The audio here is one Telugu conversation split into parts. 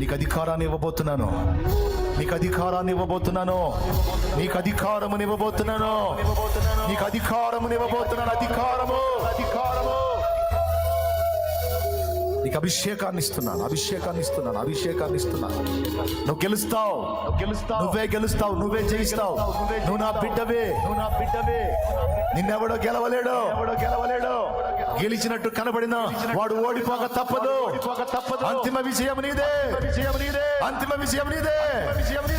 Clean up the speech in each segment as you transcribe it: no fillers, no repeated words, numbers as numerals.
నీకు అధికారాన్ని ఇవ్వబోతున్నాను, నీకు అధికారాన్ని ఇవ్వబోతున్నాను, నీకు అధికారముని ఇవ్వబోతున్నాను, నీకు అధికారముని ఇవ్వబోతున్నాను. అధికారము, అధికారము. నీకు అభిషేకాన్ని ఇస్తున్నాను, అభిషేకాన్ని ఇస్తున్నాను, అభిషేకాన్ని ఇస్తున్నాను. నువ్వు గెలుస్తావు, నువ్వే గెలుస్తావు, నువ్వే జయిస్తావు. నువ్వు నా బిడ్డవే, నువ్వు నా బిడ్డవే. నిన్నెవడో గెలవలేడు, ఎవడో గెలవలేడు. గెలిచినట్టు కనబడిన వాడు ఓడిపోక తప్పదు. అంతిమ విజయం నీదే, విజయం నీదే, అంతిమ విజయం నీదే,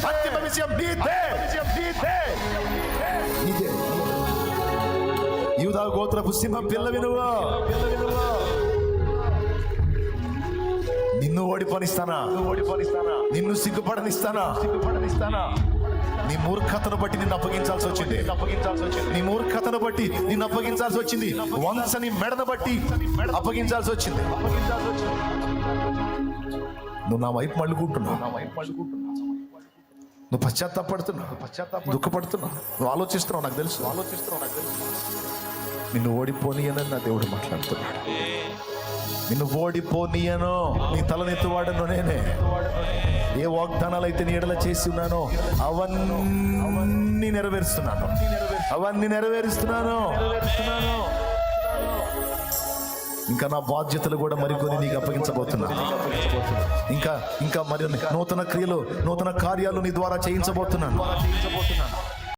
అంతిమ విజయం నీదే, నీదే. యూదా గోత్రపు సింహం పిల్లవి నువ్వు. నిన్ను ఓడిపోనిస్తానా, నిన్ను సిగ్గుపడనిస్తానా, నీ మూర్ఖతను బట్టి నిన్ను అప్పగించాల్సి వచ్చింది, నీ మూర్ఖతను బట్టి నిన్ను అప్పగించాల్సి వచ్చింది, వంశని మెడను బట్టి అప్పగించాల్సి వచ్చింది. నువ్వు నా వైపు మళ్ళుకుంటున్నావు, నువ్వు పశ్చాత్తాపడుతున్నావు, దుఃఖపడుతున్నావు, నువ్వు ఆలోచిస్తున్నావు, నాకు తెలుసు. నిన్ను ఓడిపోనీయనని నా దేవుడు మాట్లాడుతున్నాడు. నిన్ను ఓడిపోనీయను, నీ తలనెత్తువాడను నేనే. ఏ వాగ్దానాలు అయితే నీ ఎడల చేసి ఉన్నానో అవన్నీ నెరవేరుస్తున్నాను, అవన్నీ నెరవేరుస్తున్నాను. ఇంకా నా బాధ్యతలు కూడా మరికొన్ని నీకు అప్పగించబోతున్నాను. ఇంకా మరి నూతన క్రియలు, నూతన కార్యాలు నీ ద్వారా చేయించబోతున్నాను.